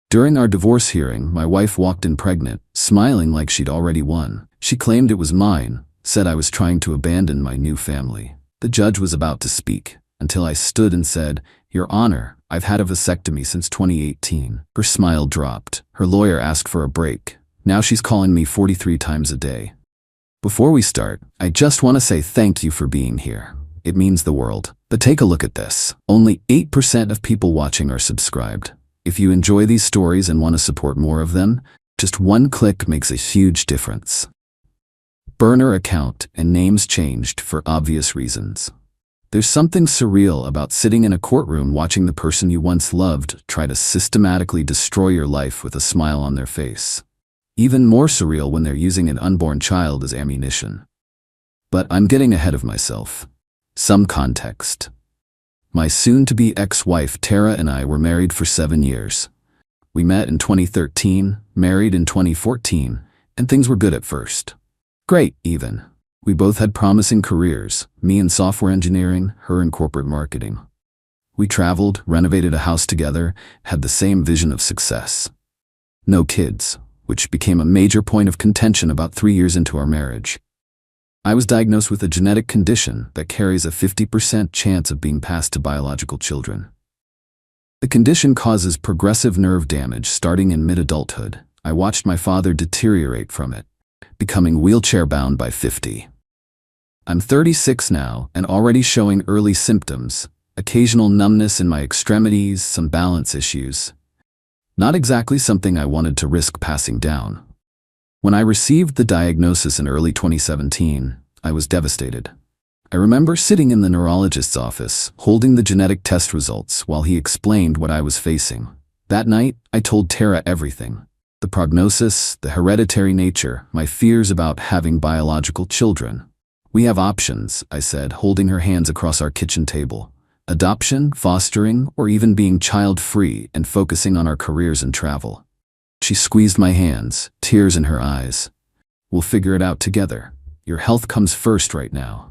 During our divorce hearing, my wife walked in pregnant, smiling like she'd already won. She claimed it was mine, said I was trying to abandon my new family. The judge was about to speak, until I stood and said, "Your Honor, I've had a vasectomy since 2018. Her smile dropped. Her lawyer asked for a break. Now she's calling me 43 times a day. Before we start, I just want to say thank you for being here. It means the world. But take a look at this. Only 8% of people watching are subscribed. If you enjoy these stories and want to support more of them, just one click makes a huge difference." Burner account and names changed for obvious reasons. There's something surreal about sitting in a courtroom watching the person you once loved try to systematically destroy your life with a smile on their face. Even more surreal when they're using an unborn child as ammunition. But I'm getting ahead of myself. Some context. My soon-to-be ex-wife Tara and I were married for 7 years. We met in 2013, married in 2014, and things were good at first. Great, even. We both had promising careers, me in software engineering, her in corporate marketing. We traveled, renovated a house together, had the same vision of success. No kids, which became a major point of contention about 3 years into our marriage. I was diagnosed with a genetic condition that carries a 50% chance of being passed to biological children. The condition causes progressive nerve damage starting in mid-adulthood. I watched my father deteriorate from it, becoming wheelchair-bound by 50. I'm 36 now and already showing early symptoms, occasional numbness in my extremities, some balance issues. Not exactly something I wanted to risk passing down. When I received the diagnosis in early 2017, I was devastated. I remember sitting in the neurologist's office, holding the genetic test results while he explained what I was facing. That night, I told Tara everything. The prognosis, the hereditary nature, my fears about having biological children. "We have options," I said, holding her hands across our kitchen table. "Adoption, fostering, or even being child-free and focusing on our careers and travel." She squeezed my hands, tears in her eyes. "We'll figure it out together. Your health comes first right now."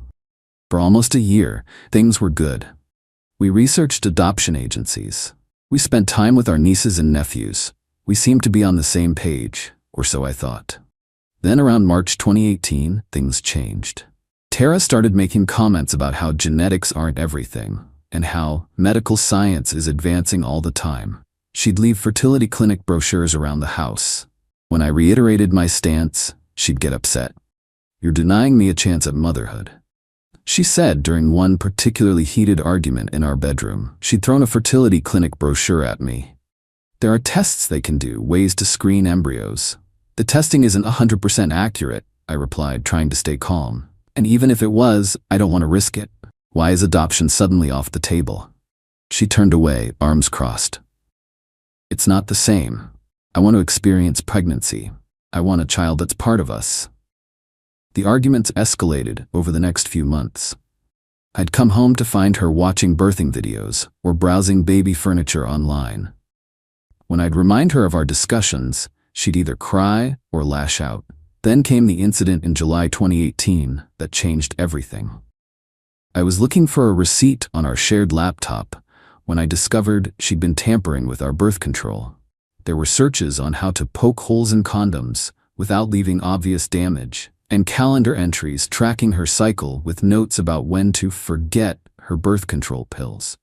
For almost a year, things were good. We researched adoption agencies. We spent time with our nieces and nephews. We seemed to be on the same page, or so I thought. Then around March 2018, things changed. Tara started making comments about how genetics aren't everything, and how medical science is advancing all the time. She'd leave fertility clinic brochures around the house. When I reiterated my stance, she'd get upset. "You're denying me a chance at motherhood," she said during one particularly heated argument in our bedroom. She'd thrown a fertility clinic brochure at me. "There are tests they can do, ways to screen embryos. The testing isn't 100% accurate," I replied, trying to stay calm. "And even if it was, I don't want to risk it. Why is adoption suddenly off the table?" She turned away, arms crossed. "It's not the same. I want to experience pregnancy. I want a child that's part of us." The arguments escalated over the next few months. I'd come home to find her watching birthing videos or browsing baby furniture online. When I'd remind her of our discussions, she'd either cry or lash out. Then came the incident in July 2018 that changed everything. I was looking for a receipt on our shared laptop when I discovered she'd been tampering with our birth control. There were searches on how to poke holes in condoms without leaving obvious damage, and calendar entries tracking her cycle with notes about when to forget her birth control pills.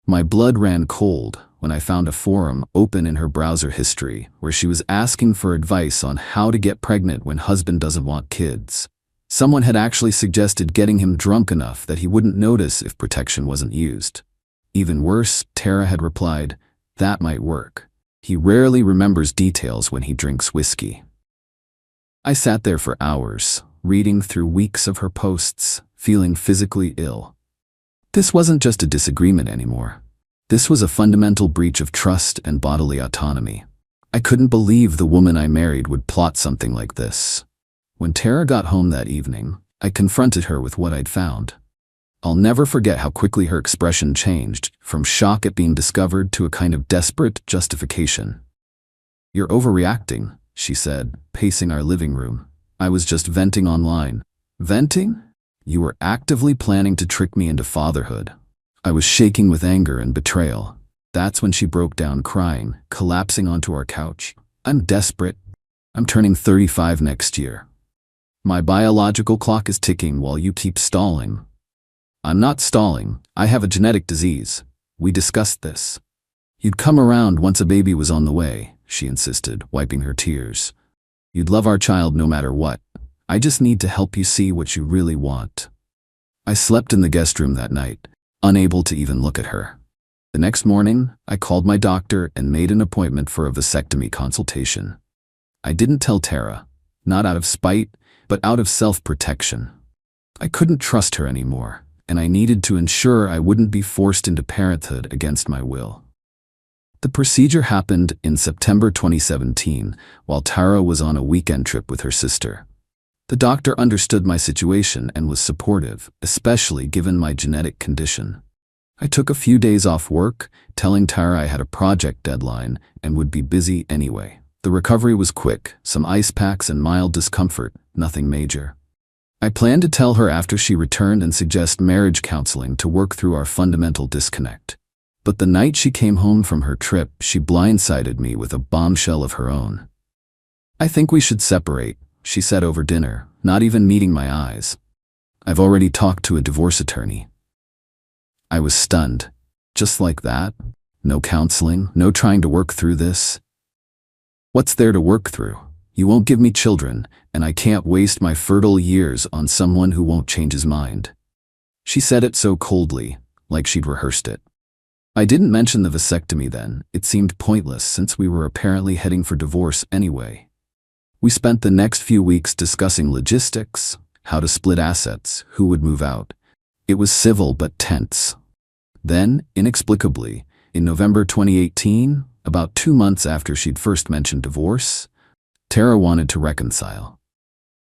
My blood ran cold when I found a forum open in her browser history where she was asking for advice on how to get pregnant when husband doesn't want kids. Someone had actually suggested getting him drunk enough that he wouldn't notice if protection wasn't used. Even worse, Tara had replied, "That might work. He rarely remembers details when he drinks whiskey." I sat there for hours, reading through weeks of her posts, feeling physically ill. This wasn't just a disagreement anymore. This was a fundamental breach of trust and bodily autonomy. I couldn't believe the woman I married would plot something like this. When Tara got home that evening, I confronted her with what I'd found. I'll never forget how quickly her expression changed, from shock at being discovered to a kind of desperate justification. "You're overreacting," she said, pacing our living room. "I was just venting online." "Venting? You were actively planning to trick me into fatherhood." I was shaking with anger and betrayal. That's when she broke down crying, collapsing onto our couch. I'm desperate. I'm turning 35 next year. My biological clock is ticking while you keep stalling. I'm not stalling. I have a genetic disease. We discussed this. You'd come around once a baby was on the way, she insisted, wiping her tears. You'd love our child no matter what. I just need to help you see what you really want. I slept in the guest room that night, unable to even look at her. The next morning, I called my doctor and made an appointment for a vasectomy consultation. I didn't tell Tara, not out of spite, but out of self-protection. I couldn't trust her anymore, and I needed to ensure I wouldn't be forced into parenthood against my will. The procedure happened in September 2017, while Tara was on a weekend trip with her sister. The doctor understood my situation and was supportive, especially given my genetic condition. I took a few days off work, telling Tara I had a project deadline and would be busy anyway. The recovery was quick, some ice packs and mild discomfort, nothing major. I planned to tell her after she returned and suggest marriage counseling to work through our fundamental disconnect. But the night she came home from her trip, she blindsided me with a bombshell of her own. I think we should separate, she said over dinner, not even meeting my eyes. I've already talked to a divorce attorney. I was stunned. Just like that? No counseling, no trying to work through this? What's there to work through? You won't give me children, and I can't waste my fertile years on someone who won't change his mind. She said it so coldly, like she'd rehearsed it. I didn't mention the vasectomy then. It seemed pointless since we were apparently heading for divorce anyway. We spent the next few weeks discussing logistics, how to split assets, who would move out. It was civil but tense. Then, inexplicably, in November 2018, about 2 months after she'd first mentioned divorce, Tara wanted to reconcile.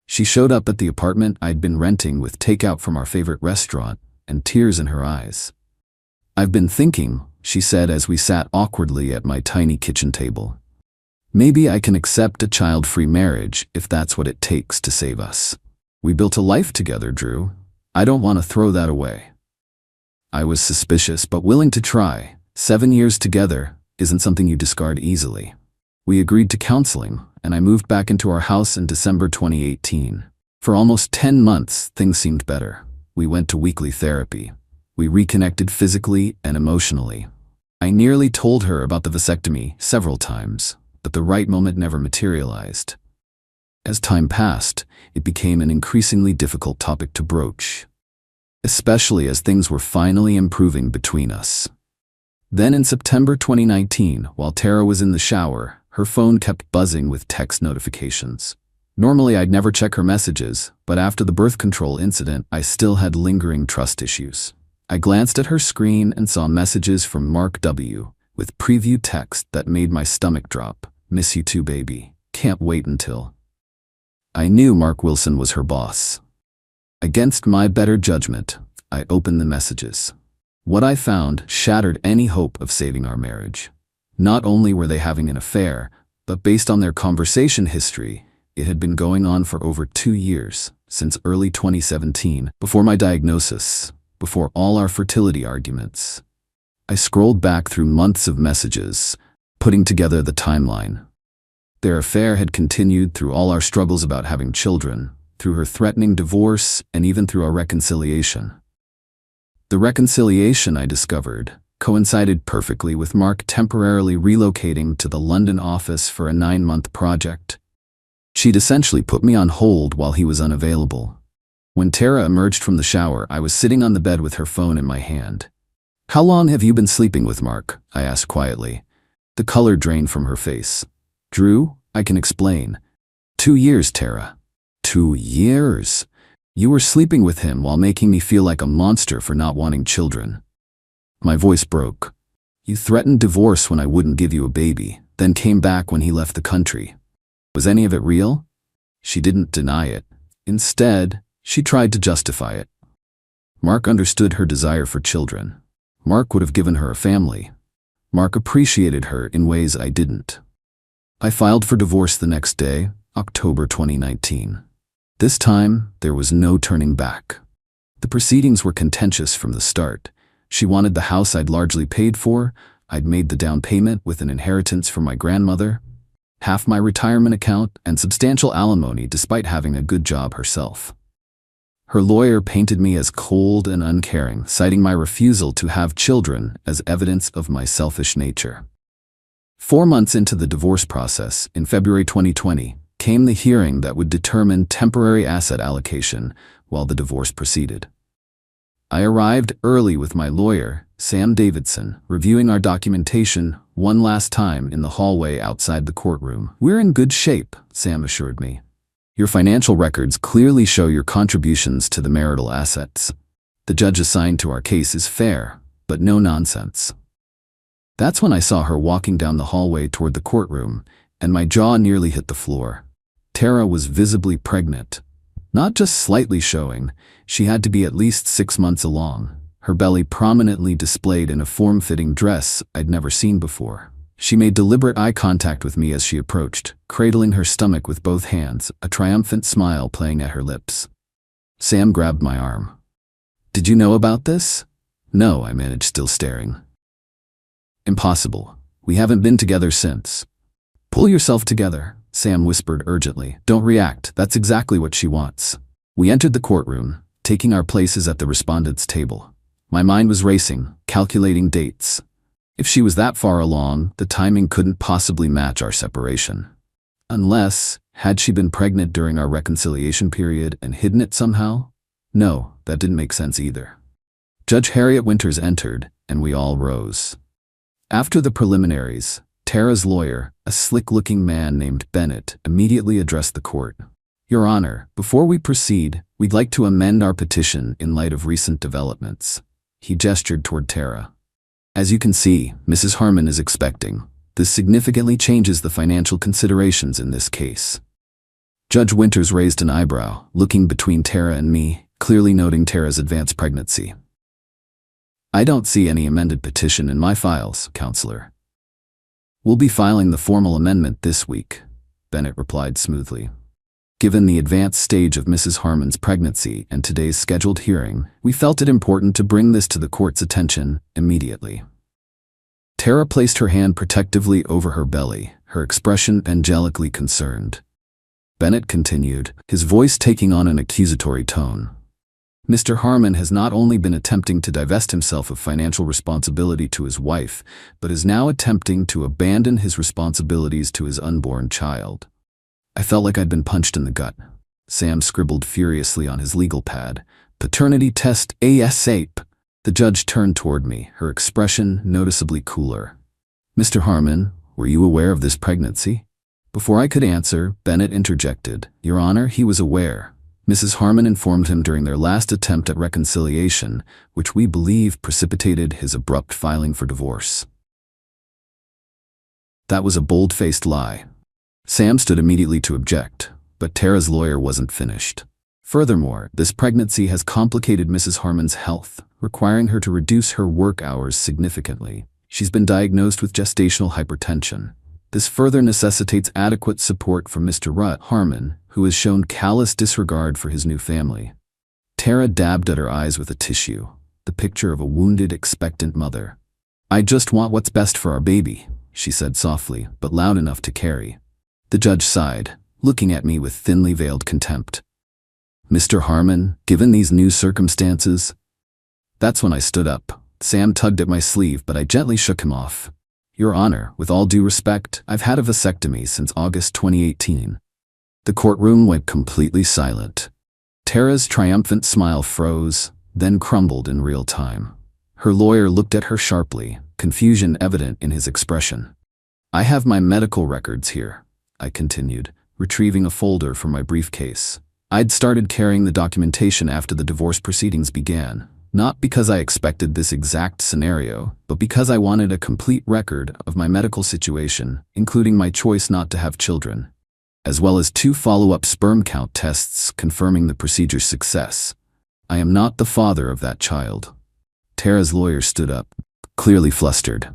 She showed up at the apartment I'd been renting with takeout from our favorite restaurant and tears in her eyes. I've been thinking, she said as we sat awkwardly at my tiny kitchen table. Maybe I can accept a child-free marriage if that's what it takes to save us. We built a life together, Drew. I don't want to throw that away. I was suspicious but willing to try. 7 years together isn't something you discard easily. We agreed to counseling, and I moved back into our house in December 2018. For almost 10 months, things seemed better. We went to weekly therapy. We reconnected physically and emotionally. I nearly told her about the vasectomy several times, but the right moment never materialized. As time passed, it became an increasingly difficult topic to broach, especially as things were finally improving between us. Then in September 2019, while Tara was in the shower, her phone kept buzzing with text notifications. Normally I'd never check her messages, but after the birth control incident, I still had lingering trust issues. I glanced at her screen and saw messages from Mark W. with preview text that made my stomach drop. Miss you too, baby. Can't wait until. I knew Mark Wilson was her boss. Against my better judgment, I opened the messages. What I found shattered any hope of saving our marriage. Not only were they having an affair, but based on their conversation history, it had been going on for over 2 years, since early 2017, before my diagnosis, before all our fertility arguments. I scrolled back through months of messages, putting together the timeline. Their affair had continued through all our struggles about having children, through her threatening divorce, and even through our reconciliation. The reconciliation, I discovered, coincided perfectly with Mark temporarily relocating to the London office for a 9-month project. She'd essentially put me on hold while he was unavailable. When Tara emerged from the shower, I was sitting on the bed with her phone in my hand. "How long have you been sleeping with Mark?" I asked quietly. The color drained from her face. "Drew, I can explain." 2 years, Tara." 2 years? You were sleeping with him while making me feel like a monster for not wanting children. My voice broke. You threatened divorce when I wouldn't give you a baby, then came back when he left the country. Was any of it real? She didn't deny it. Instead, she tried to justify it. Mark understood her desire for children. Mark would have given her a family. Mark appreciated her in ways I didn't. I filed for divorce the next day, October 2019. This time, there was no turning back. The proceedings were contentious from the start. She wanted the house I'd largely paid for, I'd made the down payment with an inheritance from my grandmother, half my retirement account, and substantial alimony despite having a good job herself. Her lawyer painted me as cold and uncaring, citing my refusal to have children as evidence of my selfish nature. 4 months into the divorce process, in February 2020, came the hearing that would determine temporary asset allocation while the divorce proceeded. I arrived early with my lawyer, Sam Davidson, reviewing our documentation one last time in the hallway outside the courtroom. "We're in good shape," Sam assured me. "Your financial records clearly show your contributions to the marital assets. The judge assigned to our case is fair, but no nonsense." That's when I saw her walking down the hallway toward the courtroom, and my jaw nearly hit the floor. Tara was visibly pregnant. Not just slightly showing, she had to be at least 6 months along, her belly prominently displayed in a form-fitting dress I'd never seen before. She made deliberate eye contact with me as she approached, cradling her stomach with both hands, a triumphant smile playing at her lips. Sam grabbed my arm. "Did you know about this?" "No," I managed, still staring. "Impossible. We haven't been together since." "Pull yourself together," Sam whispered urgently. "Don't react. That's exactly what she wants." We entered the courtroom, taking our places at the respondent's table. My mind was racing, calculating dates. If she was that far along, the timing couldn't possibly match our separation. Unless, had she been pregnant during our reconciliation period and hidden it somehow? No, that didn't make sense either. Judge Harriet Winters entered, and we all rose. After the preliminaries, Tara's lawyer, a slick-looking man named Bennett, immediately addressed the court. "Your Honor, before we proceed, we'd like to amend our petition in light of recent developments." He gestured toward Tara. "As you can see, Mrs. Harmon is expecting. This significantly changes the financial considerations in this case." Judge Winters raised an eyebrow, looking between Tara and me, clearly noting Tara's advanced pregnancy. "I don't see any amended petition in my files, Counselor." "We'll be filing the formal amendment this week," Bennett replied smoothly. Given the advanced stage of Mrs. Harmon's pregnancy and today's scheduled hearing, we felt it important to bring this to the court's attention immediately. Tara placed her hand protectively over her belly, her expression angelically concerned. Bennett continued, his voice taking on an accusatory tone. "Mr. Harmon has not only been attempting to divest himself of financial responsibility to his wife, but is now attempting to abandon his responsibilities to his unborn child." I felt like I'd been punched in the gut. Sam scribbled furiously on his legal pad, "Paternity test ASAP." The judge turned toward me, her expression noticeably cooler. "Mr. Harmon, were you aware of this pregnancy?" Before I could answer, Bennett interjected, "Your Honor, he was aware. Mrs. Harmon informed him during their last attempt at reconciliation, which we believe precipitated his abrupt filing for divorce." That was a bold-faced lie. Sam stood immediately to object, but Tara's lawyer wasn't finished. "Furthermore, this pregnancy has complicated Mrs. Harmon's health, requiring her to reduce her work hours significantly. She's been diagnosed with gestational hypertension. This further necessitates adequate support from Mr. Rutt Harmon, who has shown callous disregard for his new family." Tara dabbed at her eyes with a tissue, the picture of a wounded, expectant mother. "I just want what's best for our baby," she said softly, but loud enough to carry. The judge sighed, looking at me with thinly veiled contempt. "Mr. Harmon, given these new circumstances..." That's when I stood up. Sam tugged at my sleeve, but I gently shook him off. "Your Honor, with all due respect, I've had a vasectomy since August 2018. The courtroom went completely silent. Tara's triumphant smile froze, then crumbled in real time. Her lawyer looked at her sharply, confusion evident in his expression. "I have my medical records here," I continued, retrieving a folder from my briefcase. I'd started carrying the documentation after the divorce proceedings began, not because I expected this exact scenario, but because I wanted a complete record of my medical situation, including my choice not to have children, as well as 2 follow-up sperm count tests confirming the procedure's success. I am not the father of that child. Tara's lawyer stood up, clearly flustered.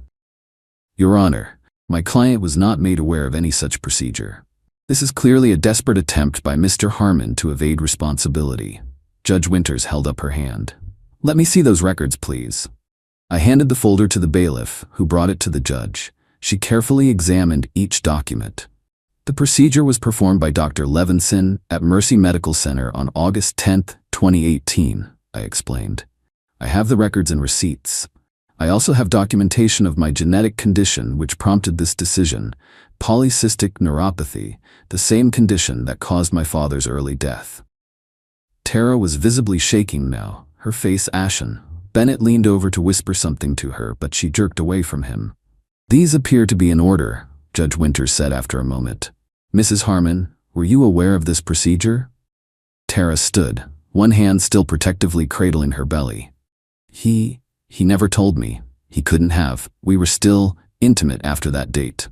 "Your Honor, my client was not made aware of any such procedure. This is clearly a desperate attempt by Mr. Harmon to evade responsibility." Judge Winters held up her hand. "Let me see those records, please." I handed the folder to the bailiff, who brought it to the judge. She carefully examined each document. The procedure was performed by Dr. Levinson at Mercy Medical Center on August 10, 2018, I explained. I have the records and receipts. I also have documentation of my genetic condition which prompted this decision, polycystic neuropathy, the same condition that caused my father's early death. Tara was visibly shaking now, her face ashen. Bennett leaned over to whisper something to her, but she jerked away from him. "These appear to be in order," Judge Winters said after a moment. "Mrs. Harmon, were you aware of this procedure?" Tara stood, one hand still protectively cradling her belly. He never told me. He couldn't have. We were still intimate after that date."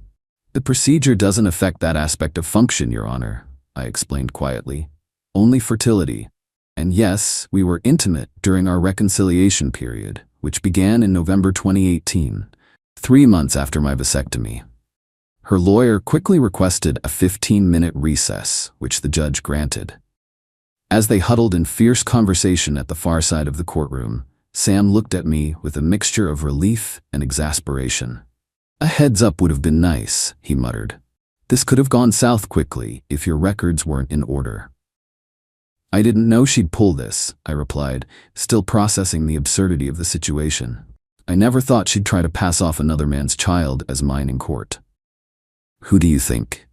"The procedure doesn't affect that aspect of function, Your Honor," I explained quietly. "Only fertility. And yes, we were intimate during our reconciliation period, which began in November 2018, 3 months after my vasectomy." Her lawyer quickly requested a 15-minute recess, which the judge granted. As they huddled in fierce conversation at the far side of the courtroom, Sam looked at me with a mixture of relief and exasperation. "A heads up would have been nice," he muttered. "This could have gone south quickly if your records weren't in order." "I didn't know she'd pull this," I replied, still processing the absurdity of the situation. "I never thought she'd try to pass off another man's child as mine in court." "Who do you think?"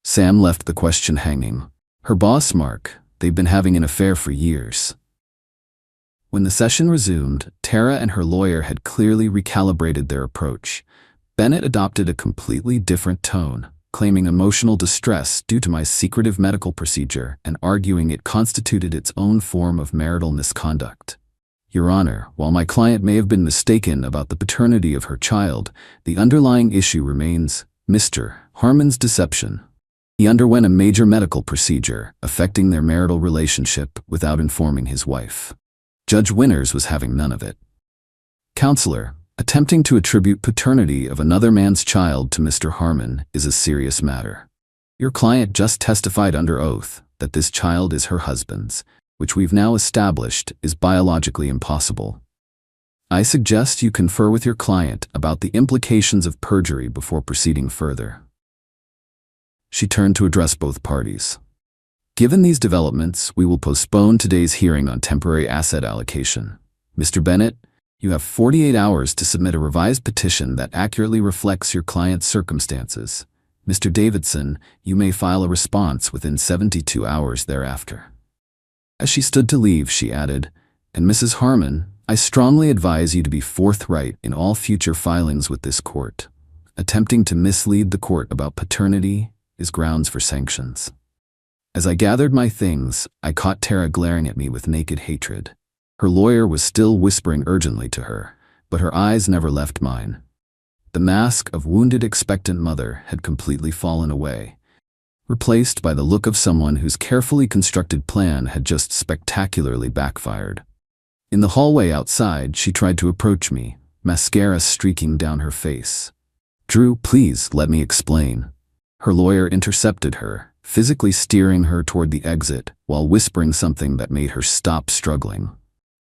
Sam left the question hanging. "Her boss, Mark. They've been having an affair for years." When the session resumed, Tara and her lawyer had clearly recalibrated their approach. Bennett adopted a completely different tone, claiming emotional distress due to my secretive medical procedure and arguing it constituted its own form of marital misconduct. "Your Honor, while my client may have been mistaken about the paternity of her child, the underlying issue remains Mr. Harmon's deception. He underwent a major medical procedure affecting their marital relationship without informing his wife." Judge Winters was having none of it. "Counselor, attempting to attribute paternity of another man's child to Mr. Harmon is a serious matter. Your client just testified under oath that this child is her husband's, which we've now established is biologically impossible. I suggest you confer with your client about the implications of perjury before proceeding further." She turned to address both parties. "Given these developments, we will postpone today's hearing on temporary asset allocation. Mr. Bennett, you have 48 hours to submit a revised petition that accurately reflects your client's circumstances. Mr. Davidson, you may file a response within 72 hours thereafter." As she stood to leave, she added, "And Mrs. Harmon, I strongly advise you to be forthright in all future filings with this court. Attempting to mislead the court about paternity is grounds for sanctions." As I gathered my things, I caught Tara glaring at me with naked hatred. Her lawyer was still whispering urgently to her, but her eyes never left mine. The mask of wounded expectant mother had completely fallen away, replaced by the look of someone whose carefully constructed plan had just spectacularly backfired. In the hallway outside, she tried to approach me, mascara streaking down her face. "Drew, please let me explain." Her lawyer intercepted her, physically steering her toward the exit while whispering something that made her stop struggling.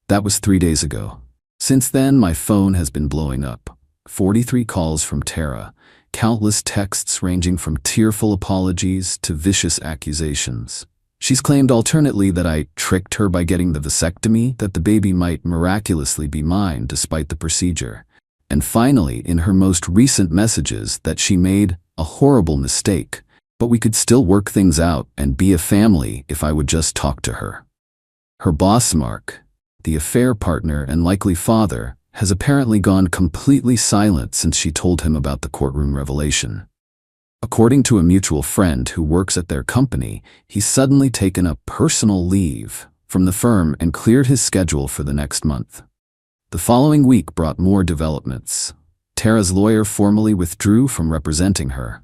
That was 3 days ago. Since then, my phone has been blowing up. 43 calls from Tara, countless texts ranging from tearful apologies to vicious accusations. She's claimed alternately that I tricked her by getting the vasectomy, that the baby might miraculously be mine despite the procedure, and finally, in her most recent messages, that she made a horrible mistake, but we could still work things out and be a family if I would just talk to her. Her boss, Mark, the affair partner and likely father, has apparently gone completely silent since she told him about the courtroom revelation. According to a mutual friend who works at their company, he's suddenly taken a personal leave from the firm and cleared his schedule for the next month. The following week brought more developments. Tara's lawyer formally withdrew from representing her.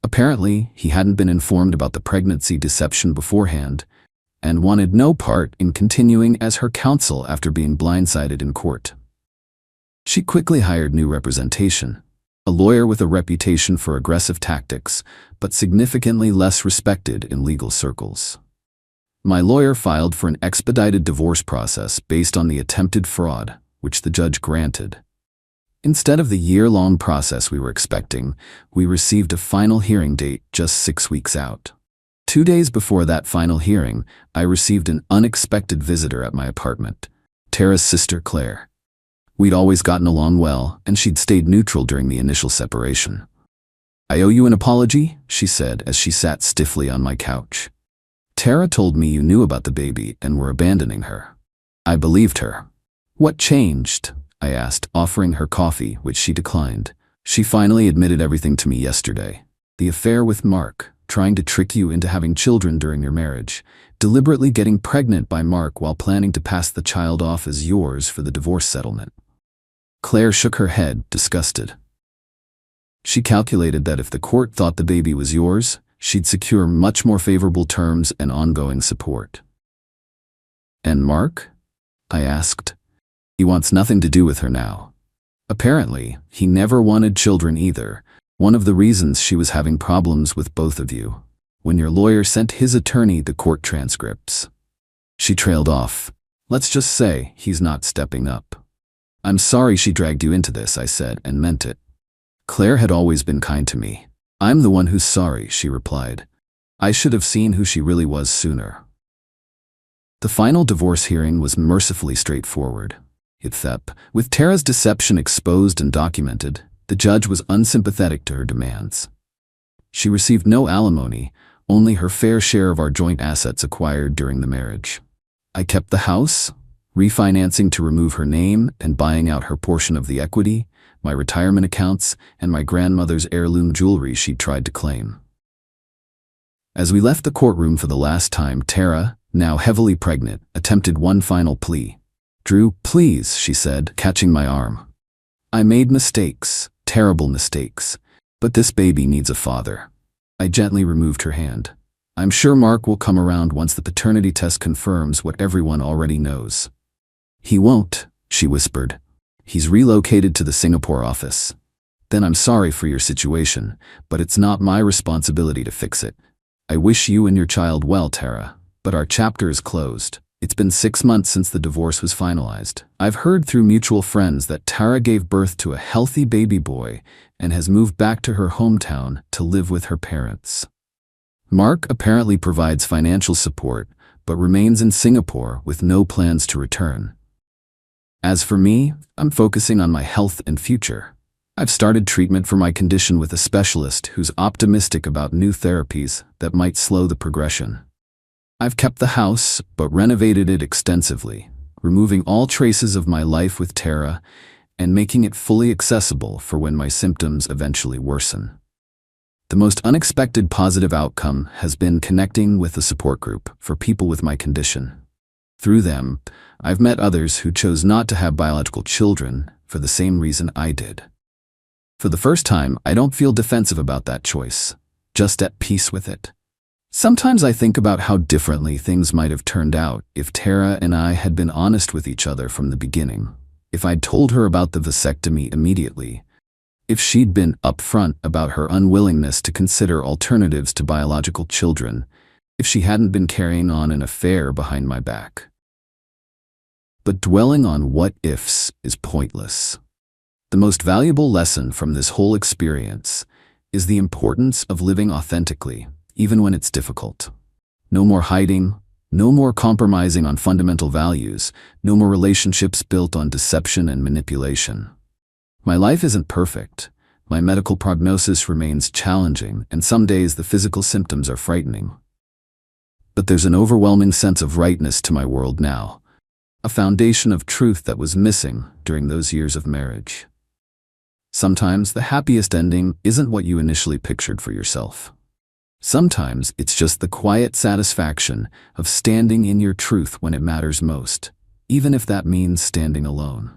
Apparently, he hadn't been informed about the pregnancy deception beforehand and wanted no part in continuing as her counsel after being blindsided in court. She quickly hired new representation, a lawyer with a reputation for aggressive tactics, but significantly less respected in legal circles. My lawyer filed for an expedited divorce process based on the attempted fraud, which the judge granted. Instead of the year-long process we were expecting, we received a final hearing date just 6 weeks out. 2 days before that final hearing, I received an unexpected visitor at my apartment, Tara's sister Claire. We'd always gotten along well, and she'd stayed neutral during the initial separation. "I owe you an apology," she said as she sat stiffly on my couch. "Tara told me you knew about the baby and were abandoning her." I believed her. "What changed?" I asked, offering her coffee, which she declined. "She finally admitted everything to me yesterday. The affair with Mark, trying to trick you into having children during your marriage, deliberately getting pregnant by Mark while planning to pass the child off as yours for the divorce settlement." Claire shook her head, disgusted. She calculated that if the court thought the baby was yours, she'd secure much more favorable terms and ongoing support. "And Mark?" I asked. "He wants nothing to do with her now. Apparently, he never wanted children either, one of the reasons she was having problems with both of you. When your lawyer sent his attorney the court transcripts." She trailed off. "Let's just say he's not stepping up." "I'm sorry she dragged you into this," I said, and meant it. Claire had always been kind to me. "I'm the one who's sorry," she replied. "I should have seen who she really was sooner." The final divorce hearing was mercifully straightforward. With Tara's deception exposed and documented, the judge was unsympathetic to her demands. She received no alimony, only her fair share of our joint assets acquired during the marriage. I kept the house, refinancing to remove her name and buying out her portion of the equity, my retirement accounts, and my grandmother's heirloom jewelry she'd tried to claim. As we left the courtroom for the last time, Tara, now heavily pregnant, attempted one final plea. "Drew, please," she said, catching my arm. "I made mistakes, terrible mistakes, but this baby needs a father." I gently removed her hand. "I'm sure Mark will come around once the paternity test confirms what everyone already knows." "He won't," she whispered. "He's relocated to the Singapore office." "Then I'm sorry for your situation, but it's not my responsibility to fix it. I wish you and your child well, Tara, but our chapter is closed. It's been 6 months since the divorce was finalized. I've heard through mutual friends that Tara gave birth to a healthy baby boy and has moved back to her hometown to live with her parents. Mark apparently provides financial support, but remains in Singapore with no plans to return. As for me, I'm focusing on my health and future. I've started treatment for my condition with a specialist who's optimistic about new therapies that might slow the progression. I've kept the house, but renovated it extensively, removing all traces of my life with Tara and making it fully accessible for when my symptoms eventually worsen. The most unexpected positive outcome has been connecting with a support group for people with my condition. Through them, I've met others who chose not to have biological children for the same reason I did. For the first time, I don't feel defensive about that choice, just at peace with it. Sometimes I think about how differently things might have turned out if Tara and I had been honest with each other from the beginning, if I'd told her about the vasectomy immediately, if she'd been upfront about her unwillingness to consider alternatives to biological children, if she hadn't been carrying on an affair behind my back. But dwelling on what-ifs is pointless. The most valuable lesson from this whole experience is the importance of living authentically, even when it's difficult. No more hiding, no more compromising on fundamental values, no more relationships built on deception and manipulation. My life isn't perfect. My medical prognosis remains challenging, and some days the physical symptoms are frightening. But there's an overwhelming sense of rightness to my world now, a foundation of truth that was missing during those years of marriage. Sometimes the happiest ending isn't what you initially pictured for yourself. Sometimes it's just the quiet satisfaction of standing in your truth when it matters most, even if that means standing alone.